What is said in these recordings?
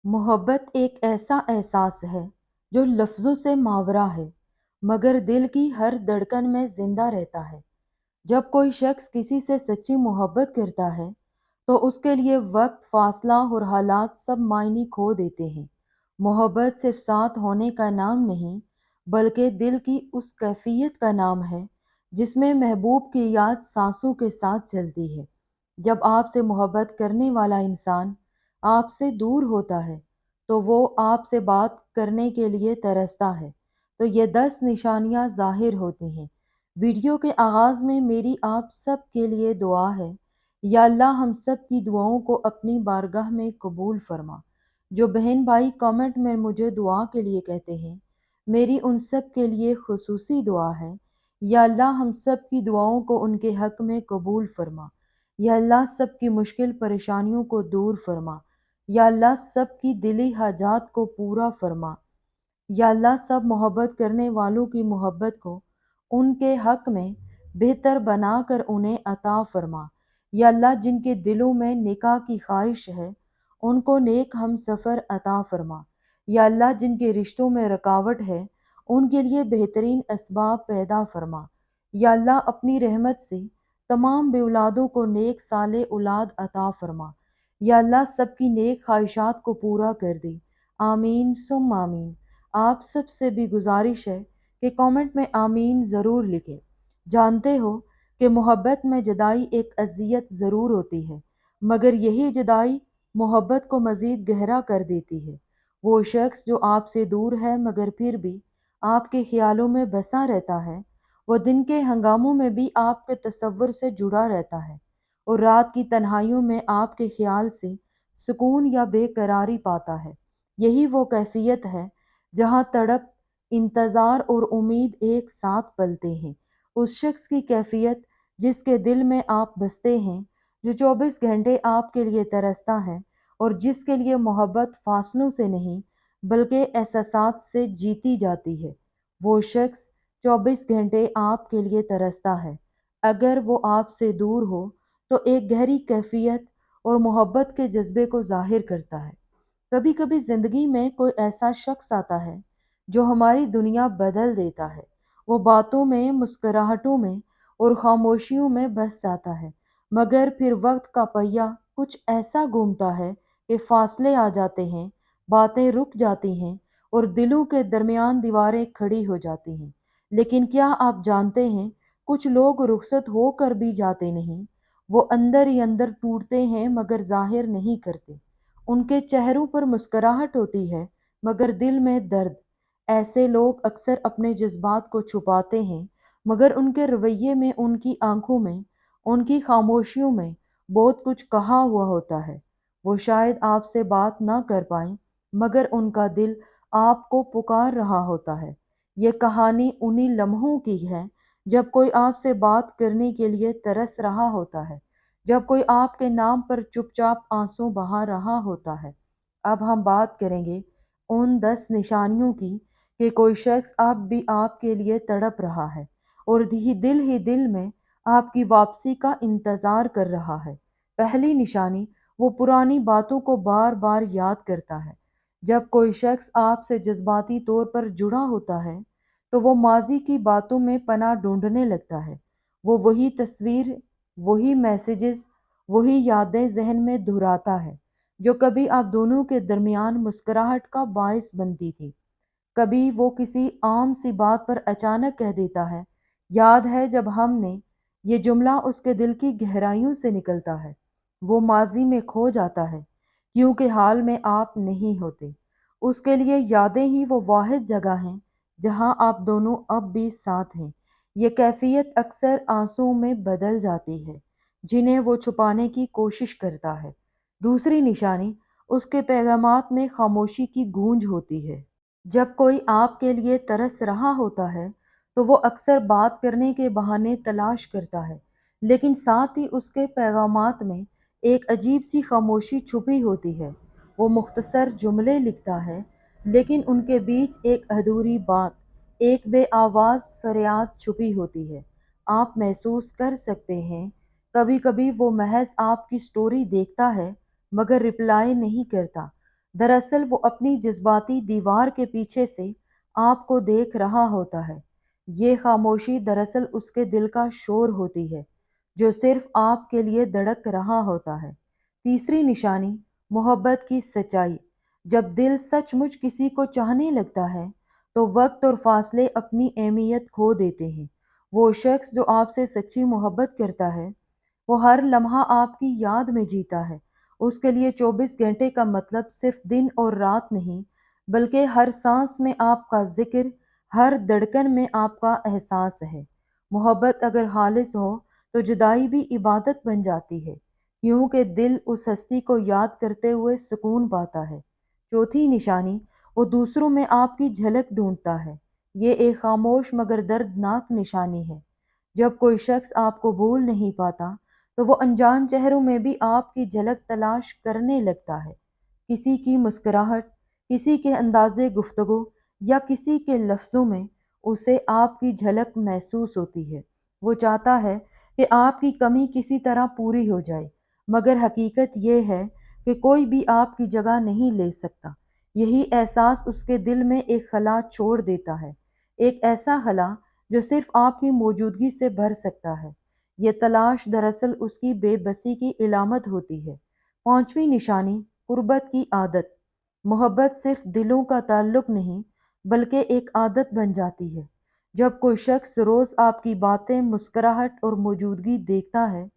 मोहब्बत एक ऐसा एहसास है जो लफ्ज़ों से मावरा है, मगर दिल की हर धड़कन में ज़िंदा रहता है। जब कोई शख्स किसी से सच्ची मोहब्बत करता है, तो उसके लिए वक्त, फासला और हालात सब मायने खो देते हैं। मोहब्बत सिर्फ साथ होने का नाम नहीं, बल्कि दिल की उस कैफियत का नाम है, जिसमें महबूब की याद सांसों के साथ चलती है। जब आपसे मोहब्बत करने वाला इंसान आपसे दूर होता है, तो वो आपसे बात करने के लिए तरसता है। तो ये 10 निशानियां जाहिर होती हैं। वीडियो के आगाज़ में मेरी आप सब के लिए दुआ है, या अल्लाह हम सब की दुआओं को अपनी बारगाह में कबूल फरमा। जो बहन भाई कमेंट में मुझे दुआ के लिए कहते हैं, मेरी उन सब के लिए खुसूसी दुआ है, या अल्लाह हम सब की दुआओं को उनके हक में कबूल फरमा। या अल्लाह सब की मुश्किल परेशानियों को दूर फरमा। या अल्लाह सब की दिली हाजात को पूरा फरमा। या अल्लाह सब मोहब्बत करने वालों की मोहब्बत को उनके हक में बेहतर बनाकर उन्हें अता फरमा। या अल्लाह जिनके दिलों में निकाह की ख्वाहिश है, उनको नेक हम सफ़र अता फरमा। या अल्लाह जिनके रिश्तों में रुकावट है, उनके लिए बेहतरीन असबाब पैदा फरमा। या अल्लाह अपनी रहमत से तमाम बेऔलादों को नेक साले औलाद अता फरमा। या अल्लाह सबकी नेक ख्वाहिशात को पूरा कर दे। आमीन सुम आमीन। आप सब से भी गुजारिश है कि कमेंट में आमीन ज़रूर लिखें। जानते हो कि मोहब्बत में जुदाई एक अज़ियत ज़रूर होती है, मगर यही जुदाई मोहब्बत को मज़ीद गहरा कर देती है। वो शख्स जो आपसे दूर है मगर फिर भी आपके ख्यालों में बसा रहता है, वो दिन के हंगामों में भी आपके तसव्वुर से जुड़ा रहता है, और रात की तन्हाइयों में आपके ख्याल से सुकून या बेकरारी पाता है। यही वो कैफियत है जहाँ तड़प, इंतज़ार और उम्मीद एक साथ पलते हैं। उस शख्स की कैफियत जिसके दिल में आप बसते हैं, जो 24 घंटे आपके लिए तरसता है, और जिसके लिए मोहब्बत फासलों से नहीं बल्कि एहसासात से जीती जाती है। वो शख्स 24 घंटे आपके लिए तरसता है। अगर वो आपसे दूर हो, तो एक गहरी कैफियत और मोहब्बत के जज्बे को ज़ाहिर करता है। कभी कभी ज़िंदगी में कोई ऐसा शख्स आता है जो हमारी दुनिया बदल देता है। वो बातों में, मुस्कुराहटों में और खामोशियों में बस जाता है, मगर फिर वक्त का पहिया कुछ ऐसा घूमता है कि फासले आ जाते हैं, बातें रुक जाती हैं और दिलों के दरमियान दीवारें खड़ी हो जाती हैं। लेकिन क्या आप जानते हैं, कुछ लोग रुखसत होकर भी जाते नहीं। वो अंदर ही अंदर टूटते हैं मगर जाहिर नहीं करते। उनके चेहरों पर मुस्कुराहट होती है, मगर दिल में दर्द। ऐसे लोग अक्सर अपने जज्बात को छुपाते हैं, मगर उनके रवैये में, उनकी आंखों में, उनकी खामोशियों में बहुत कुछ कहा हुआ होता है। वो शायद आपसे बात ना कर पाएं, मगर उनका दिल आपको पुकार रहा होता है। ये कहानी उन्हीं लम्हों की है जब कोई आपसे बात करने के लिए तरस रहा होता है, जब कोई आपके नाम पर चुपचाप आंसू बहा रहा होता है। अब हम बात करेंगे उन 10 निशानियों की कि कोई शख्स अब भी आपके लिए तड़प रहा है और ही दिल में आपकी वापसी का इंतज़ार कर रहा है। पहली निशानी, वो पुरानी बातों को बार बार याद करता है। जब कोई शख्स आपसे जज्बाती तौर पर जुड़ा होता है, तो वो माजी की बातों में पनाह ढूंढने लगता है। वो वही तस्वीर, वही मैसेजेस, वही यादें जहन में दोहराता है, जो कभी आप दोनों के दरमियान मुस्कुराहट का बायस बनती थी। कभी वो किसी आम सी बात पर अचानक कह देता है, याद है जब हमने, ये जुमला उसके दिल की गहराइयों से निकलता है। वो माजी में खो जाता है, क्योंकि हाल में आप नहीं होते। उसके लिए यादें ही वो वाहिद जगह हैं जहां आप दोनों अब भी साथ हैं। ये कैफियत अक्सर आंसुओं में बदल जाती है, जिन्हें वो छुपाने की कोशिश करता है। दूसरी निशानी, उसके पैगामात में खामोशी की गूंज होती है। जब कोई आपके लिए तरस रहा होता है, तो वो अक्सर बात करने के बहाने तलाश करता है, लेकिन साथ ही उसके पैगामात में एक अजीब सी खामोशी छुपी होती है। वो मुख्तसर जुमले लिखता है, लेकिन उनके बीच एक अधूरी बात, एक बेआवाज़ फरियाद छुपी होती है। आप महसूस कर सकते हैं, कभी कभी वो महज आपकी स्टोरी देखता है, मगर रिप्लाई नहीं करता। दरअसल वो अपनी जज्बाती दीवार के पीछे से आपको देख रहा होता है। ये खामोशी दरअसल उसके दिल का शोर होती है, जो सिर्फ आपके लिए धड़क रहा होता है। तीसरी निशानी, मोहब्बत की सच्चाई। जब दिल सचमुच किसी को चाहने लगता है, तो वक्त और फासले अपनी अहमियत खो देते हैं। वो शख्स जो आपसे सच्ची मोहब्बत करता है, वो हर लम्हा आपकी याद में जीता है। उसके लिए 24 घंटे का मतलब सिर्फ दिन और रात नहीं, बल्कि हर सांस में आपका जिक्र, हर धड़कन में आपका एहसास है। मोहब्बत अगर खालिस हो, तो जुदाई भी इबादत बन जाती है, क्योंकि दिल उस हस्ती को याद करते हुए सुकून पाता है। चौथी निशानी, वो दूसरों में आपकी झलक ढूंढता है। ये एक खामोश मगर दर्दनाक निशानी है। जब कोई शख्स आपको भूल नहीं पाता, तो वो अनजान चेहरों में भी आपकी झलक तलाश करने लगता है। किसी की मुस्कुराहट, किसी के अंदाज़े गुफ्तगू या किसी के लफ्ज़ों में उसे आपकी झलक महसूस होती है। वो चाहता है कि आपकी कमी किसी तरह पूरी हो जाए, मगर हकीकत ये है कि कोई भी आपकी जगह नहीं ले सकता। यही एहसास उसके दिल में एक खला छोड़ देता है, एक ऐसा खला जो सिर्फ आपकी मौजूदगी से भर सकता है। ये तलाश दरअसल उसकी बेबसी की इलामत होती है। पांचवी निशानी, गुर्बत की आदत। मोहब्बत सिर्फ दिलों का ताल्लुक नहीं, बल्कि एक आदत बन जाती है। जब कोई शख्स रोज़ आपकी बातें, मुस्कुराहट और मौजूदगी देखता है,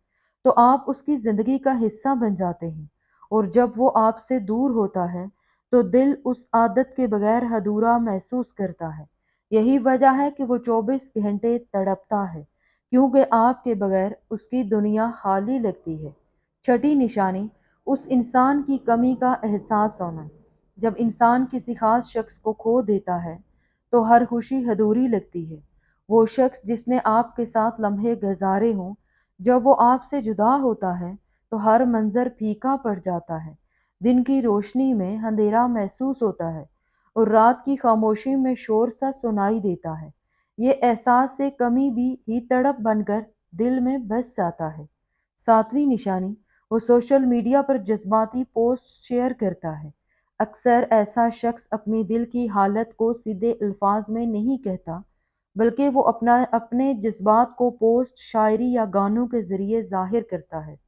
तो आप उसकी ज़िंदगी का हिस्सा बन जाते हैं। और जब वो आपसे दूर होता है, तो दिल उस आदत के बगैर अधूरा महसूस करता है। यही वजह है कि वो 24 घंटे तड़पता है, क्योंकि आपके बगैर उसकी दुनिया खाली लगती है। छठी निशानी, उस इंसान की कमी का एहसास होना। जब इंसान किसी खास शख्स को खो देता है, तो हर खुशी अधूरी लगती है। वो शख्स जिसने आपके साथ लम्हे गुजारे हों, जब वो आपसे जुदा होता है, तो हर मंजर फीका पड़ जाता है। दिन की रोशनी में अंधेरा महसूस होता है और रात की खामोशी में शोर सा सुनाई देता है। ये एहसास से कमी भी ही तड़प बनकर दिल में बस जाता है। सातवीं निशानी, वो सोशल मीडिया पर जज्बाती पोस्ट शेयर करता है। अक्सर ऐसा शख्स अपनी दिल की हालत को सीधे अल्फाज में नहीं कहता, बल्कि वो अपने जज्बात को पोस्ट, शायरी या गानों के ज़रिए ज़ाहिर करता है।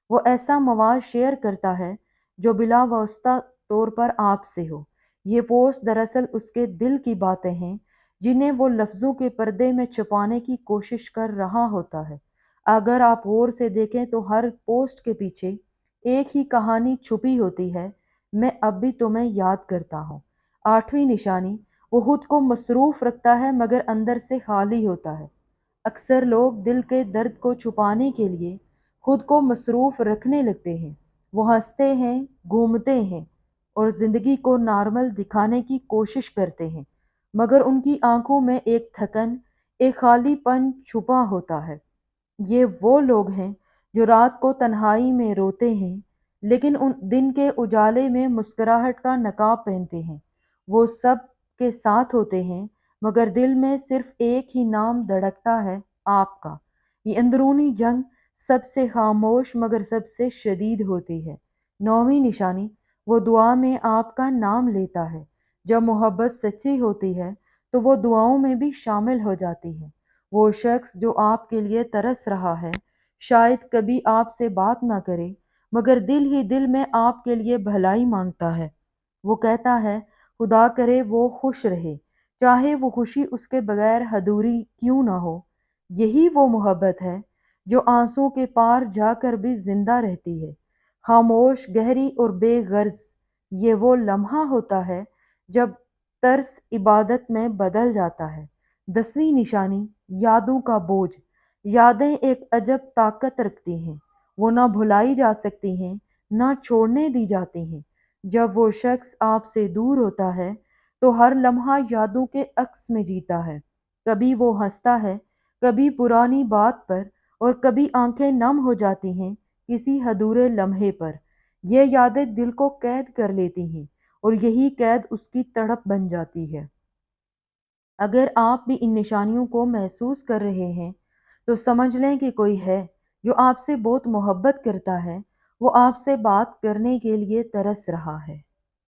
वो ऐसा मवाद शेयर करता है जो बिला वास्ता तौर पर आपसे हो। ये पोस्ट दरअसल उसके दिल की बातें हैं, जिन्हें वो लफ्ज़ों के पर्दे में छुपाने की कोशिश कर रहा होता है। अगर आप गौर से देखें, तो हर पोस्ट के पीछे एक ही कहानी छुपी होती है, मैं अब भी तुम्हें याद करता हूँ। आठवीं निशानी, वो खुद को मसरूफ़ रखता है मगर अंदर से खाली होता है। अक्सर लोग दिल के दर्द को छुपाने के लिए खुद को मसरूफ़ रखने लगते हैं। वो हंसते हैं, घूमते हैं और ज़िंदगी को नॉर्मल दिखाने की कोशिश करते हैं, मगर उनकी आंखों में एक थकन, एक खालीपन छुपा होता है। ये वो लोग हैं जो रात को तन्हाई में रोते हैं, लेकिन उन दिन के उजाले में मुस्कुराहट का नकाब पहनते हैं। वो सब के साथ होते हैं, मगर दिल में सिर्फ एक ही नाम धड़कता है, आपका। ये अंदरूनी जंग सबसे खामोश मगर सबसे शदीद होती है। नौवीं निशानी, वो दुआ में आपका नाम लेता है। जब मोहब्बत सच्ची होती है, तो वो दुआओं में भी शामिल हो जाती है। वो शख्स जो आपके लिए तरस रहा है, शायद कभी आपसे बात ना करे, मगर दिल ही दिल में आपके लिए भलाई मांगता है। वो कहता है, खुदा करे वो खुश रहे, चाहे वो खुशी उसके बगैर अधूरी क्यों ना हो। यही वो मोहब्बत है जो आंसुओं के पार जाकर भी जिंदा रहती है, खामोश, गहरी और बेगर्ज। ये वो लम्हा होता है जब तरस इबादत में बदल जाता है। 10वीं निशानी, यादों का बोझ। यादें एक अजब ताकत रखती हैं। वो ना भुलाई जा सकती हैं, ना छोड़ने दी जाती हैं। जब वो शख्स आपसे दूर होता है, तो हर लम्हा यादों के अक्स में जीता है। कभी वो हंसता है, कभी पुरानी बात पर, और कभी आंखें नम हो जाती हैं किसी अधूरे लम्हे पर। ये यादें दिल को कैद कर लेती हैं, और यही कैद उसकी तड़प बन जाती है। अगर आप भी इन निशानियों को महसूस कर रहे हैं, तो समझ लें कि कोई है जो आपसे बहुत मोहब्बत करता है। वो आपसे बात करने के लिए तरस रहा है।